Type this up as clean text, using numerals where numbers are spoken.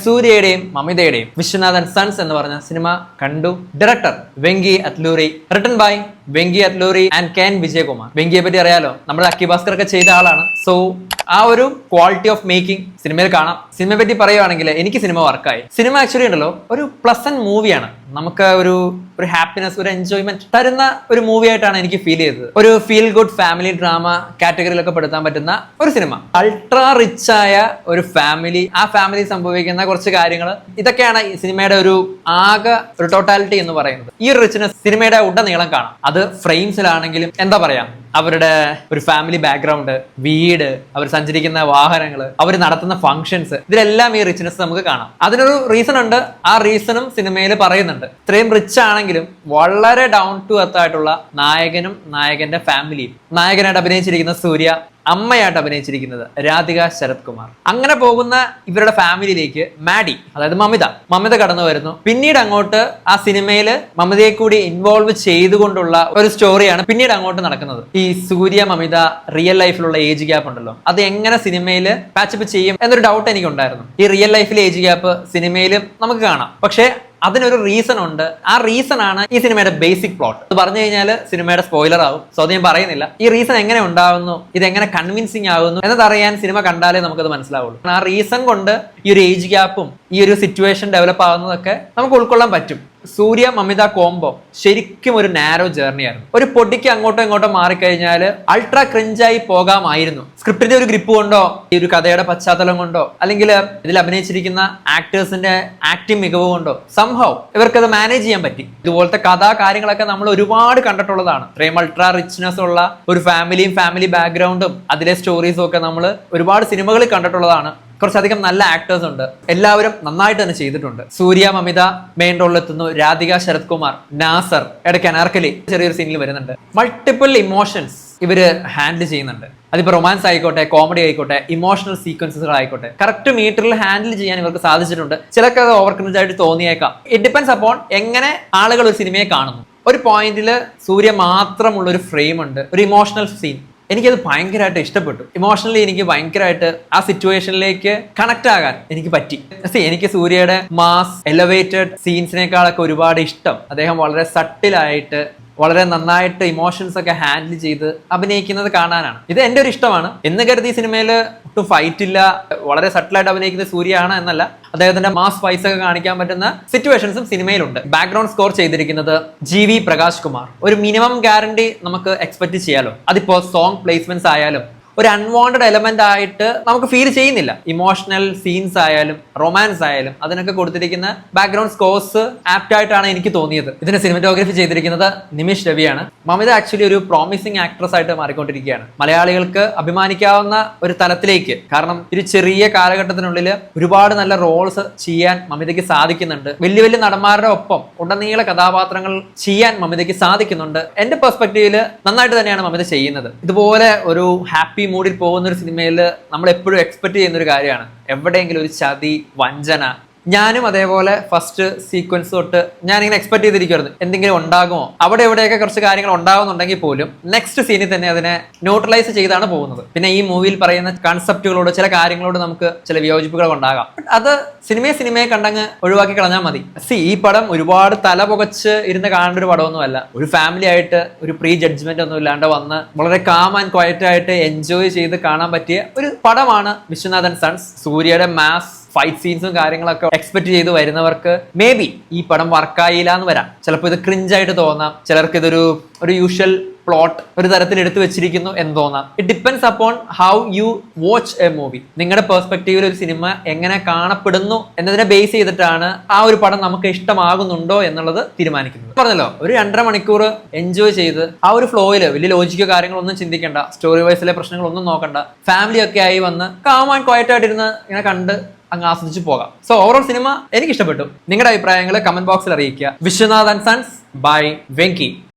സൂര്യയുടെയും മമിതയുടെയും Viswanathan sons എന്ന് പറഞ്ഞ cinema കണ്ടു. Director Venky Atluri, written by Venky Atluri and Ken Vijayakumar. വെങ്കിയെ പറ്റി അറിയാലോ, നമ്മുടെ അക്കി ഭാസ്കർ ഒക്കെ ചെയ്ത ആളാണ്. സോ ആ ഒരു ക്വാളിറ്റി ഓഫ് മേക്കിംഗ് സിനിമയിൽ കാണാം. സിനിമയെ പറ്റി പറയുവാണെങ്കിൽ എനിക്ക് സിനിമ വർക്കായി. സിനിമ ആക്ച്വലി ഉണ്ടല്ലോ ഒരു പ്ലസന്റ് മൂവിയാണ്. നമുക്ക് ഒരു ഹാപ്പിനെസ്, ഒരു എൻജോയ്മെന്റ് തരുന്ന ഒരു മൂവി ആയിട്ടാണ് എനിക്ക് ഫീൽ ചെയ്തത്. ഒരു ഫീൽ ഗുഡ് ഫാമിലി ഡ്രാമ കാറ്റഗറിയിലൊക്കെ പെടുത്താൻ പറ്റുന്ന ഒരു സിനിമ. അൾട്രാ റിച്ച് ആയ ഒരു ഫാമിലി, ആ ഫാമിലി സംഭവിക്കുന്ന കുറച്ച് കാര്യങ്ങൾ, ഇതൊക്കെയാണ് ഈ സിനിമയുടെ ഒരു ആകെ ഒരു ടോട്ടാലിറ്റി എന്ന് പറയുന്നത്. ഈ ഒരു റിച്ച്നെസ് സിനിമയുടെ ഉടനീളം കാണാം. അത് ഫ്രെയിംസിലാണെങ്കിലും എന്താ പറയാ, അവരുടെ ഒരു ഫാമിലി ബാക്ക്ഗ്രൗണ്ട്, വീട്, അവർ സഞ്ചരിക്കുന്ന വാഹനങ്ങൾ, അവർ നടത്തുന്ന ഫംഗ്ഷൻസ്, ഇതിലെല്ലാം ഈ റിച്ച്നെസ് നമുക്ക് കാണാം. അതിനൊരു റീസൺ ഉണ്ട്. ആ റീസണും സിനിമയിൽ പറയുന്നുണ്ട്. ഇത്രയും റിച്ച് ആണെങ്കിലും വളരെ ഡൗൺ ടു എർത്ത് ആയിട്ടുള്ള നായകനും നായകന്റെ ഫാമിലിയും. നായകനായിട്ട് അഭിനയിച്ചിരിക്കുന്ന സൂര്യ, അമ്മയായിട്ട് അഭിനയിച്ചിരിക്കുന്നത് രാധിക ശരത് കുമാർ. അങ്ങനെ പോകുന്ന ഇവരുടെ ഫാമിലിയിലേക്ക് മാഡി, അതായത് മമിത കടന്നു വരുന്നു. പിന്നീട് അങ്ങോട്ട് ആ സിനിമയിൽ മമിതയെ കൂടി ഇൻവോൾവ് ചെയ്തുകൊണ്ടുള്ള ഒരു സ്റ്റോറിയാണ് പിന്നീട് അങ്ങോട്ട് നടക്കുന്നത്. ഈ സൂര്യ മമിത റിയൽ ലൈഫിലുള്ള ഏജ് ഗ്യാപ്പ് ഉണ്ടല്ലോ, അത് എങ്ങനെ സിനിമയിൽ പാച്ചപ്പ് ചെയ്യും എന്നൊരു ഡൗട്ട് എനിക്കുണ്ടായിരുന്നു. ഈ റിയൽ ലൈഫിലെ ഏജ് ഗ്യാപ്പ് സിനിമയിലും നമുക്ക് കാണാം. പക്ഷേ അതിനൊരു റീസൺ ഉണ്ട്. ആ റീസൺ ആണ് ഈ സിനിമയുടെ ബേസിക് പ്ലോട്ട്. അത് പറഞ്ഞു കഴിഞ്ഞാൽ സിനിമയുടെ സ്പോയിലർ ആവും. സോ അത് ഞാൻ പറയുന്നില്ല. ഈ റീസൺ എങ്ങനെ ഉണ്ടാവുന്നു, ഇതെങ്ങനെ കൺവിൻസിങ് ആവുന്നു എന്നതറിയാൻ സിനിമ കണ്ടാലേ നമുക്കത് മനസ്സിലാവുള്ളൂ. ആ റീസൺ കൊണ്ട് ഈ ഒരു ഏജ് ഗ്യാപ്പും ഈ ഒരു സിറ്റുവേഷൻ ഡെവലപ്പ് ആവുന്നതൊക്കെ നമുക്ക് ഉൾക്കൊള്ളാൻ പറ്റും. സൂര്യ മമിത കോംബോ ശരിക്കും ഒരു നാരോ ജേർണി ആയിരുന്നു. ഒരു പൊടിക്ക് അങ്ങോട്ടോ ഇങ്ങോട്ടോ മാറിക്കഴിഞ്ഞാൽ അൾട്രാ ക്രിഞ്ചായി പോകാമായിരുന്നു. സ്ക്രിപ്റ്റിന്റെ ഒരു ഗ്രിപ്പ് കൊണ്ടോ, ഈ ഒരു കഥയുടെ പശ്ചാത്തലം കൊണ്ടോ, അല്ലെങ്കിൽ ഇതിൽ അഭിനയിച്ചിരിക്കുന്ന ആക്ടേഴ്സിന്റെ ആക്ടിങ് മികവ് കൊണ്ടോ സംഭവം ഇവർക്കത് മാനേജ് ചെയ്യാൻ പറ്റി. ഇതുപോലത്തെ കഥാ കാര്യങ്ങളൊക്കെ നമ്മൾ ഒരുപാട് കണ്ടിട്ടുള്ളതാണ്. ഇത്രയും അൾട്രാ റിച്ച്നെസ് ഉള്ള ഒരു ഫാമിലിയും ഫാമിലി ബാക്ക്ഗ്രൗണ്ടും അതിലെ സ്റ്റോറീസും ഒക്കെ നമ്മൾ ഒരുപാട് സിനിമകളിൽ കണ്ടിട്ടുള്ളതാണ്. കുറച്ചധികം നല്ല ആക്ടേഴ്സ് ഉണ്ട്. എല്ലാവരും നന്നായിട്ട് തന്നെ ചെയ്തിട്ടുണ്ട്. സൂര്യ മമിത മെയിൻ റോളിലെത്തുന്നു. രാധിക ശരത് കുമാർ, നാസർ, ഇടയ്ക്ക് അനാർക്കലി ചെറിയൊരു സീനിൽ വരുന്നുണ്ട്. മൾട്ടിപ്പിൾ ഇമോഷൻസ് ഇവര് ഹാൻഡിൽ ചെയ്യുന്നുണ്ട്. അതിപ്പോ റൊമാൻസ് ആയിക്കോട്ടെ, കോമഡി ആയിക്കോട്ടെ, ഇമോഷണൽ സീക്വൻസുകൾ ആയിക്കോട്ടെ, കറക്റ്റ് മീറ്ററിൽ ഹാൻഡിൽ ചെയ്യാൻ ഇവർക്ക് സാധിച്ചിട്ടുണ്ട്. ചിലർക്ക് അത് ഓവർ ക്രിഞ്ച് ആയിട്ട് തോന്നിയേക്കാം. ഇറ്റ് ഡിപ്പെൻസ് അപ്പോൺ എങ്ങനെ ആളുകൾ ഒരു സിനിമയെ കാണുന്നു. ഒരു പോയിന്റിൽ സൂര്യ മാത്രമുള്ള ഒരു ഫ്രെയിം ഉണ്ട്, ഒരു ഇമോഷണൽ സീൻ. എനിക്കത് ഭയങ്കരമായിട്ട് ഇഷ്ടപ്പെട്ടു. ഇമോഷണലി എനിക്ക് ഭയങ്കരമായിട്ട് ആ സിറ്റുവേഷനിലേക്ക് കണക്ട് ആകാൻ എനിക്ക് പറ്റി. എനിക്ക് സൂര്യയുടെ മാസ് എലവേറ്റഡ് സീൻസിനേക്കാളൊക്കെ ഒരുപാട് ഇഷ്ടം അദ്ദേഹം വളരെ സട്ടിലായിട്ട്, വളരെ നന്നായിട്ട് ഇമോഷൻസ് ഒക്കെ ഹാൻഡിൽ ചെയ്ത് അഭിനയിക്കുന്നത് കാണാനാണ്. ഇത് എൻ്റെ ഒരു ഇഷ്ടമാണ്. എന്ന് കരുതി സിനിമയിൽ ഒട്ടും ഫൈറ്റ് ഇല്ല, വളരെ സട്ടിലായിട്ട് അഭിനയിക്കുന്ന സൂര്യയാണ് എന്നല്ല. അദ്ദേഹത്തിന്റെ മാസ് ഫൈറ്റ്സ് ഒക്കെ കാണിക്കാൻ പറ്റുന്ന സിറ്റുവേഷൻസും സിനിമയിലുണ്ട്. ബാക്ക്ഗ്രൗണ്ട് സ്കോർ ചെയ്തിരിക്കുന്നത് GV പ്രകാശ് കുമാർ. ഒരു മിനിമം ഗ്യാരണ്ടി നമുക്ക് എക്സ്പെക്ട് ചെയ്യാലോ. അതിപ്പോ സോങ് പ്ലേസ്മെന്റ്സ് ആയാലും ഒരു അൺവാണ്ടഡ് എലമെന്റ് ആയിട്ട് നമുക്ക് ഫീൽ ചെയ്യുന്നില്ല. ഇമോഷണൽ സീൻസ് ആയാലും റൊമാൻസ് ആയാലും അതിനൊക്കെ കൊടുത്തിരിക്കുന്ന ബാക്ക്ഗ്രൗണ്ട് സ്കോർസ് ആപ്റ്റ് ആയിട്ടാണ് എനിക്ക് തോന്നിയത്. ഇതിന്റെ സിനിമറ്റോഗ്രഫി ചെയ്തിരിക്കുന്നത് നിമിഷ് രവിയാണ്. മമിത ആക്ച്വലി ഒരു പ്രോമിസിംഗ് ആക്ട്രസ് ആയിട്ട് മാറിക്കൊണ്ടിരിക്കുകയാണ്. മലയാളികൾക്ക് അഭിമാനിക്കാവുന്ന ഒരു തലത്തിലേക്ക്. കാരണം ഒരു ചെറിയ കാലഘട്ടത്തിനുള്ളിൽ ഒരുപാട് നല്ല റോൾസ് ചെയ്യാൻ മമിതയ്ക്ക് സാധിക്കുന്നുണ്ട്. വലിയ വലിയ നടന്മാരുടെ ഒപ്പം ഉടനീള കഥാപാത്രങ്ങൾ ചെയ്യാൻ മമിതയ്ക്ക് സാധിക്കുന്നുണ്ട്. എന്റെ പെർസ്പെക്റ്റീവില് നന്നായിട്ട് തന്നെയാണ് മമിത ചെയ്യുന്നത്. ഇതുപോലെ ഒരു ഹാപ്പി മൂഡിൽ പോകുന്ന ഒരു സിനിമയിൽ നമ്മൾ എപ്പോഴും എക്സ്പെക്ട് ചെയ്യുന്ന ഒരു കാര്യമാണ് എവിടെയെങ്കിലും ഒരു ചതി, വഞ്ചന. ഞാനും അതേപോലെ ഫസ്റ്റ് സീക്വൻസ് തൊട്ട് ഞാനിങ്ങനെ എക്സ്പെക്ട് ചെയ്തിരിക്കുമായിരുന്നു എന്തെങ്കിലും ഉണ്ടാകുമോ. അവിടെ എവിടെയൊക്കെ കുറച്ച് കാര്യങ്ങൾ ഉണ്ടാകുന്നുണ്ടെങ്കിൽ പോലും നെക്സ്റ്റ് സീനിൽ തന്നെ അതിനെ ന്യൂട്രലൈസ് ചെയ്താണ് പോകുന്നത്. പിന്നെ ഈ മൂവിയിൽ പറയുന്ന കൺസെപ്റ്റുകളോട്, ചില കാര്യങ്ങളോട് നമുക്ക് ചില വിയോജിപ്പുകൾ ഉണ്ടാകാം. അത് സിനിമയെ കണ്ടങ്ങ് ഒഴിവാക്കി കളഞ്ഞാൽ മതി. ഈ പടം ഒരുപാട് തല പുകച്ച് ഇരുന്ന് കാണേണ്ട ഒരു പടമൊന്നുമല്ല. ഒരു ഫാമിലി ആയിട്ട് ഒരു പ്രീ ജഡ്ജ്മെന്റ് ഒന്നും ഇല്ലാണ്ട് വന്ന് വളരെ കാം ആൻഡ് ക്വയറ്റ് ആയിട്ട് എൻജോയ് ചെയ്ത് കാണാൻ പറ്റിയ ഒരു പടമാണ് വിശ്വനാഥൻ സൺസ്. സൂര്യയുടെ മാസ് ഫൈറ്റ് സീൻസും കാര്യങ്ങളൊക്കെ എക്സ്പെക്ട് ചെയ്ത് വരുന്നവർക്ക് മേ ബി ഈ പടം വർക്കായില്ല എന്ന് വരാം. ചിലപ്പോൾ ഇത് ക്രിഞ്ചായിട്ട് തോന്നാം. ചിലർക്ക് ഇതൊരു യൂഷ്വൽ പ്ലോട്ട് ഒരു തരത്തിൽ എടുത്തു വെച്ചിരിക്കുന്നു എന്ന് തോന്നാം. It depends upon how you watch A movie. നിങ്ങളുടെ പെർസ്പെക്റ്റീവിൽ ഒരു സിനിമ എങ്ങനെ കാണപ്പെടുന്നു എന്നതിനെ ബേസ് ചെയ്തിട്ടാണ് ആ ഒരു പടം നമുക്ക് ഇഷ്ടമാകുന്നുണ്ടോ എന്നുള്ളത് തീരുമാനിക്കുന്നത്. പറഞ്ഞല്ലോ, ഒരു 2.5 മണിക്കൂർ എൻജോയ് ചെയ്ത് ആ ഒരു ഫ്ലോയില് വലിയ ലോജിക്കോ കാര്യങ്ങളൊന്നും ചിന്തിക്കേണ്ട, സ്റ്റോറി വൈസിലെ പ്രശ്നങ്ങളൊന്നും നോക്കണ്ട, ഫാമിലി ഒക്കെ ആയി വന്ന് കാം ആൻഡ് ക്വയറ്റ് ആയിട്ടിരുന്ന് ഇങ്ങനെ കണ്ട് അങ്ങ് ആസ്വദിച്ച് പോകാം. സോ ഓവറോൾ സിനിമ എനിക്ക് ഇഷ്ടപ്പെട്ടു. നിങ്ങളുടെ അഭിപ്രായങ്ങൾ കമന്റ് ബോക്സിൽ അറിയിക്കുക. Viswanathan sons by Venky.